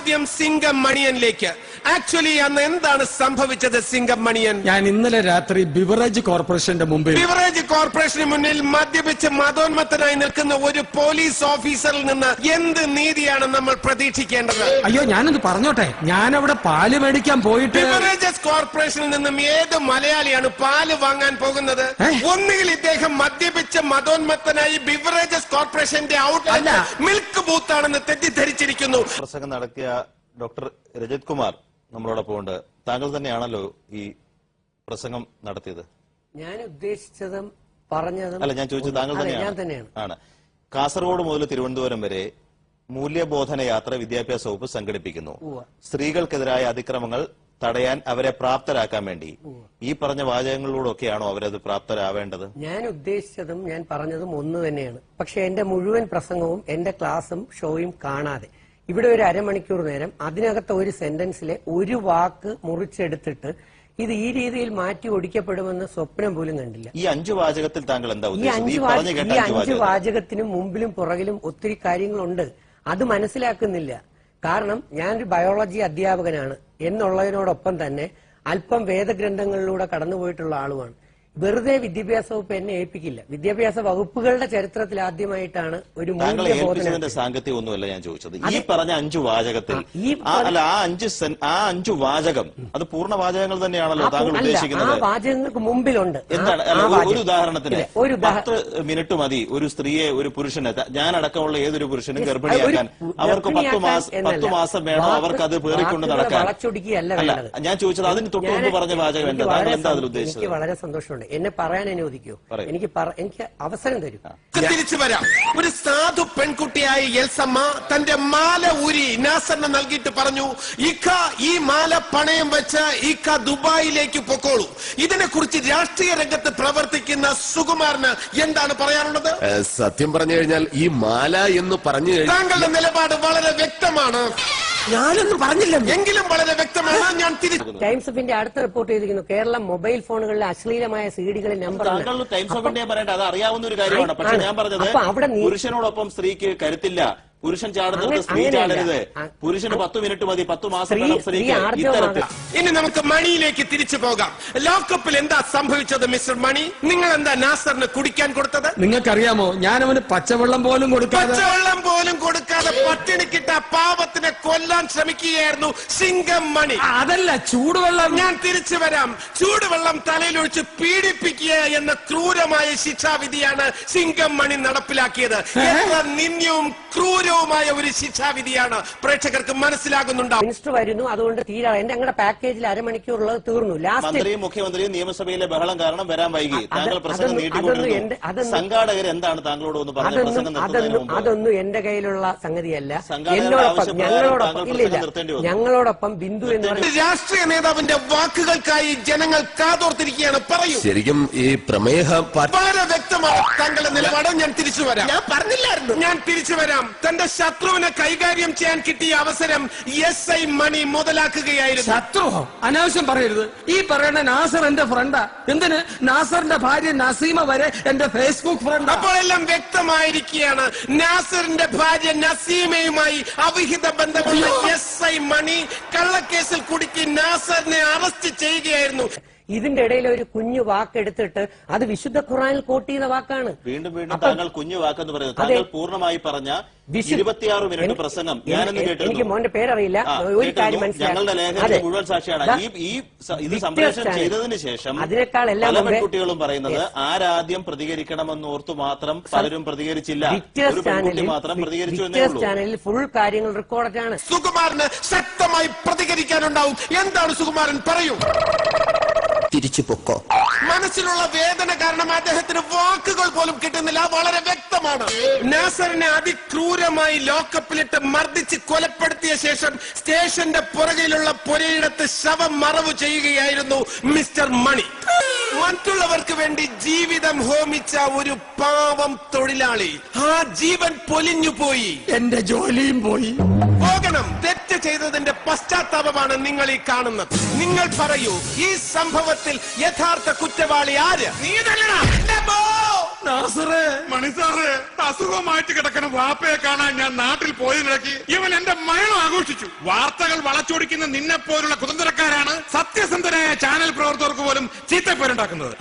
ചോദ്യം സിംഗം മണിയനിലേക്ക്. ആക്ച്വലി അന്ന് എന്താണ് സംഭവിച്ചത് സിംഗം മണിയൻ? ഞാൻ ഇന്നലെ രാത്രി ബിവറേജ് കോർപ്പറേഷന്റെ മുമ്പിൽ മുന്നിൽ മദ്യപിച്ച് മതോന്മത്തനായി നിൽക്കുന്ന ഒരു പോലീസ് ഓഫീസറിൽ നിന്ന് എന്ത് നീതിയാണ് നമ്മൾ പ്രതീക്ഷിക്കേണ്ടത്? അയ്യോ, ഞാനത് പറഞ്ഞോട്ടെ. ഞാനവിടെ പാല് മേടിക്കാൻ പോയിട്ട് ബിവറേജസ് കോർപ്പറേഷനിൽ നിന്നും ഏത് മലയാളിയാണ് പാല് വാങ്ങാൻ പോകുന്നത്? ഒന്നുകിൽ ഇദ്ദേഹം മദ്യപിച്ച് മതോന്മത്തനായി ബിവറേജസ് കോർപ്പറേഷന്റെ ഔട്ട്ലെറ്റ് മിൽക്ക് ബൂത്താണെന്ന് തെറ്റിദ്ധരിച്ചിരിക്കുന്നു. പ്രസംഗം നടത്തിയ ഡോക്ടർ രജത് കുമാർ നമ്മളോടൊപ്പം ഉണ്ട്. താങ്കൾ തന്നെയാണല്ലോ ഈ പ്രസംഗം നടത്തിയത്? ഞാൻ ഉദ്ദേശിച്ചതും പറഞ്ഞതും അല്ല, ഞാൻ ചോദിച്ചത് താങ്കൾ തന്നെയാണ്. ആണ്. കാസർഗോഡ് മുതൽ തിരുവനന്തപുരം വരെ മൂല്യബോധന യാത്ര വിദ്യാഭ്യാസ വകുപ്പ് സംഘടിപ്പിക്കുന്നു. സ്ത്രീകൾക്കെതിരായ അതിക്രമങ്ങൾ തടയാൻ അവരെ പ്രാപ്തരാക്കാൻ വേണ്ടി ഈ പറഞ്ഞ വാചകങ്ങളിലൂടെയൊക്കെയാണോ അവരത് പ്രാപ്തരാവേണ്ടത്? ഞാൻ ഉദ്ദേശിച്ചതും ഞാൻ പറഞ്ഞതും ഒന്ന് തന്നെയാണ്. പക്ഷെ എന്റെ മുഴുവൻ പ്രസംഗവും എന്റെ ക്ലാസും ഷോയും കാണാതെ ഇവിടെ ഒരു അരമണിക്കൂർ നേരം അതിനകത്ത് ഒരു സെന്റൻസിലെ ഒരു വാക്ക് മുറിച്ചെടുത്തിട്ട് ഇത് ഈ രീതിയിൽ മാറ്റി ഒടിക്കപ്പെടുമെന്ന് സ്വപ്നം പോലും കണ്ടില്ല. ഈ 5 വാചകത്തിൽ താങ്കൾ എന്താ ഉദ്ദേശിച്ചത്? ഈ 5 വാചകത്തിനും മുമ്പിലും പുറകിലും ഒത്തിരി കാര്യങ്ങളുണ്ട്. അത് മനസ്സിലാക്കുന്നില്ല. കാരണം ഞാനൊരു ബയോളജി അധ്യാപകനാണ് എന്നുള്ളതിനോടൊപ്പം തന്നെ അല്പം വേദഗ്രന്ഥങ്ങളിലൂടെ കടന്നുപോയിട്ടുള്ള ആളുമാണ്. വെറുതെ വിദ്യാഭ്യാസ വകുപ്പ് എന്നെ ഏൽപ്പിക്കില്ല. വിദ്യാഭ്യാസ വകുപ്പുകളുടെ ചരിത്രത്തിൽ ആദ്യമായിട്ടാണ് ഒരു മൂല്യബോധന സാങ്കത്യം ഒന്നുമല്ല ഞാൻ ചോദിച്ചത്. ഈ പറഞ്ഞ 5 വാചകത്തിൽ അല്ല, ആ 5 വാചകം അത് പൂർണ്ണ വാചകങ്ങൾ തന്നെയാണല്ലോ താങ്കൾ ഉദ്ദേശിക്കുന്നത്? ആ വാചകങ്ങൾക്ക് മുമ്പിലുണ്ട്. എന്താണ്? ഒരു ഉദാഹരണത്തിന് 10 മിനിറ്റ് മതി ഒരു സ്ത്രീയെ, ഒരു പുരുഷനെ, ഞാനടക്കമുള്ള ഏതൊരു പുരുഷനും ഗർഭിണിയാക്കാൻ. അവർക്ക് 10 മാസം വേണം അവർക്ക് അത് പേറിക്കൊണ്ട് നടക്കാൻ. വളച്ചൊടുക്കിയല്ല ഞാൻ ചോദിച്ചത് അതിന് തൊട്ട് മുമ്പ് പറഞ്ഞ വാചകം എന്താ? താങ്കൾ എന്താ അതിൽ ഉദ്ദേശിച്ചത്? എനിക്ക് വളരെ സന്തോഷമുണ്ട്. എന്നെ പറയാൻ അനുവദിക്കൂ. എനിക്ക് അവസരം തരൂ. തിരിച്ചു വരാം. ഒരു സാധു പെൺകുട്ടിയായ എൽസമ്മ തന്റെ മാല ഊരി നാസറിന് നൽകിയിട്ട് പറഞ്ഞു, ഇക്ക ഈ മാല പണയം വെച്ച് ഇക്ക ദുബായിലേക്ക് പൊക്കോളൂ. ഇതിനെക്കുറിച്ച് രാഷ്ട്രീയ രംഗത്ത് പ്രവർത്തിക്കുന്ന സുകുമാരന് എന്താണ് പറയാനുള്ളത്? സത്യം പറഞ്ഞു കഴിഞ്ഞാൽ ഈ മാല എന്ന് പറഞ്ഞു താങ്കളുടെ നിലപാട് വളരെ വ്യക്തമാണ്. ഞാനൊന്നും പറഞ്ഞില്ല. എങ്കിലും വളരെ വ്യക്തമാണ്. ഞാൻ ടൈംസ് ഓഫ് ഇന്ത്യ അടുത്ത റിപ്പോർട്ട് ചെയ്തിരിക്കുന്നു, കേരളം മൊബൈൽ ഫോണുകളിലെ അശ്ലീലമായ സീഡികളിൽ നമ്പർ. ടൈംസ് ഓഫ് ഇന്ത്യ പറയേണ്ട, അത് അറിയാവുന്ന ഒരു കാര്യമാണ്. പക്ഷെ ഞാൻ പറഞ്ഞത് പുരുഷനോടൊപ്പം സ്ത്രീക്ക് കരുത്തില്ല. പുരുഷൻ ചാടുന്നത് സ്ത്രീ ചാടരുത്. പുരുഷന് 10 മിനിറ്റ് മതി, 10 മാസം ഇത്തരത്തിൽ. ഇനി നമുക്ക് മണിയിലേക്ക് തിരിച്ചു പോകാം. ലോക്കപ്പിൽ എന്താ സംഭവിച്ചത് മിസ്റ്റർ മണി? നിങ്ങൾ എന്താ നാസറിന് കുടിക്കാൻ കൊടുത്തത്? നിങ്ങൾക്കറിയാമോ, ഞാൻ അവന് പച്ചവെള്ളം പോലും കൊടുക്കാതെ പട്ടിണിക്കിട്ട പാവത്തിനെ കൊല്ലാൻ ശ്രമിക്കുകയായിരുന്നു സിംഗം മണി. അതല്ല, ചൂടുവെള്ളം. ഞാൻ തിരിച്ചു വരാം. ചൂടുവെള്ളം തലയിലൊഴിച്ച് പീഡിപ്പിക്കുക എന്ന ക്രൂരമായ ശിക്ഷാവിധിയാണ് സിംഗം മണി നടപ്പിലാക്കിയത്. എത്ര നിന്ദ്യവും ക്രൂരവുമായ ഒരു ശിക്ഷാവിധിയാണ്. പ്രേക്ഷകർക്ക് മനസ്സിലാകുന്നുണ്ടാവും. മിനിസ്റ്റർ വരുന്നു, അതുകൊണ്ട് ഞങ്ങളുടെ പാക്കേജിൽ അരമണിക്കൂറുള്ളത് തീർന്നു. മന്ത്രിയും മുഖ്യമന്ത്രിയും നിയമസഭയിലെ ബഹളം കാരണം വരാൻ വൈകി. താങ്കൾ പ്രസംഗം നീട്ടിക്കൊണ്ടിരുന്നു. സംഘാടകർ എന്താണ് താങ്കളോട് ഒന്ന് പറഞ്ഞത്? അതൊന്നും എന്റെ കയ്യിലുള്ള സംഗതിയല്ല. ഞങ്ങളോടൊപ്പം ബിന്ദു എന്ന് പറഞ്ഞ രാഷ്ട്രീയ നേതാവിന്റെ വാക്കുകൾക്കായി ജനങ്ങൾ കാതോർത്തിരിക്കുകയാണ്. പറയൂ. ശരിക്കും ഈ പ്രമേഹം വളരെ വ്യക്തമാണ് താങ്കളുടെ നിലപാട്. ഞാൻ തിരിച്ചു വരാം. ഞാൻ പറഞ്ഞില്ലായിരുന്നു. ഞാൻ തിരിച്ചു വരാം. തന്റെ ശത്രുവിനെ കൈകാര്യം ചെയ്യാൻ കിട്ടിയ അവസരം SI മണി മുതലാക്കുകയായിരുന്നു. ശത്രുവോ? അനാവശ്യം പറയരുത്. ഈ പറയുന്ന നാസർ എന്റെ ഫ്രണ്ടാ. എന്തിന്? നാസറിന്റെ ഭാര്യ നസീമ വരെ എന്റെ ഫേസ്ബുക്ക് ഫ്രണ്ട്. അപ്പോഴെല്ലാം വ്യക്തമായിരിക്കുകയാണ്, നാസറിന്റെ ഭാര്യ നസീമയുമായി അവിഹിത ബന്ധമുള്ള SI മണി കള്ളക്കേസിൽ കുടുക്കി നാസറിനെ അറസ്റ്റ് ചെയ്യുകയായിരുന്നു. ഇതിന്റെ ഇടയിൽ ഒരു കുഞ്ഞു വാക്കെടുത്തിട്ട് അത് വിശുദ്ധ ഖുർആനിൽ കോട്ട് ചെയ്ത വാക്കാണ്. വീണ്ടും വീണ്ടും താങ്കൾ കുഞ്ഞു വാക്കെന്ന് പറയുന്നത്. താങ്കൾ പൂർണ്ണമായി പറഞ്ഞ 26 മിനിറ്റ് പ്രസംഗം ഞാനെന്ന് കേട്ടു. എനിക്ക് മോന്റെ പേരറിയില്ല. ഒരു കാര്യം ഞങ്ങളുടെ ലേഖനത്തിൽ മുഴുവൻ സാക്ഷിയാണ്. ഇത് സംപ്രേഷണം ചെയ്തതിന് ശേഷം അതിനേക്കാൾ പല പെൺകുട്ടികളും പറയുന്നത് ആരാദ്യം പ്രതികരിക്കണമെന്ന് ഓർത്തു മാത്രം പലരും പ്രതികരിച്ചില്ല. ഒരു പെൺകുട്ടി മാത്രം പ്രതികരിച്ചു എന്നേ ഉള്ളൂ. ചാനലിൽ ഫുൾ കാര്യങ്ങൾ റെക്കോർഡാണ്. സുകുമാരന് ശക്തമായി പ്രതികരിക്കാനുണ്ടാവും. എന്താണ് സുകുമാരൻ? പറയൂ. തിരിച്ചു പൊക്കോ. മനസ്സിലുള്ള വേദന കാരണം അദ്ദേഹത്തിന് വാക്കുകൾ പോലും കിട്ടുന്നില്ല. വളരെ വ്യക്തമാണ്. നാസറിനെ അതിക്രൂരമായി ലോക്കപ്പിലിട്ട് മർദ്ദിച്ച് കൊലപ്പെടുത്തിയ ശേഷം സ്റ്റേഷന്റെ പുറകിലുള്ള പുരയിടത്ത് ശവം മറവ് ചെയ്യുകയായിരുന്നു മിസ്റ്റർ മണി. മറ്റുള്ളവർക്ക് വേണ്ടി ജീവിതം ഹോമിച്ച ഒരു പാവം തൊഴിലാളി. ആ ജീവൻ പൊലിഞ്ഞു പോയി. എന്റെ ജോലിയും പോയി. പോകണം. തെറ്റ് ചെയ്തതിന്റെ പശ്ചാത്താപമാണ് നിങ്ങൾ ഈ കാണുന്നത്. നിങ്ങൾ പറയൂ, ഈ സംഭവത്തിൽ യഥാർത്ഥ കുറ്റവാളി ആര്? നീ തന്നെയാ. നാസറേ, മണിസാറ്, അസുഖമായിട്ട് കിടക്കുന്ന വാപ്പയെ കാണാൻ ഞാൻ നാട്ടിൽ പോയതിനിടയ്ക്ക് ഇവൻ എന്റെ മരണം ആഘോഷിച്ചു. വാർത്തകൾ വളച്ചൊടിക്കുന്ന നിന്നെ പോലുള്ള കുതന്ത്രക്കാരാണ് സത്യസന്ധരായ ചാനൽ പ്രവർത്തകർക്ക് പോലും ചീത്തപ്പേരുണ്ടാക്കുന്നത്.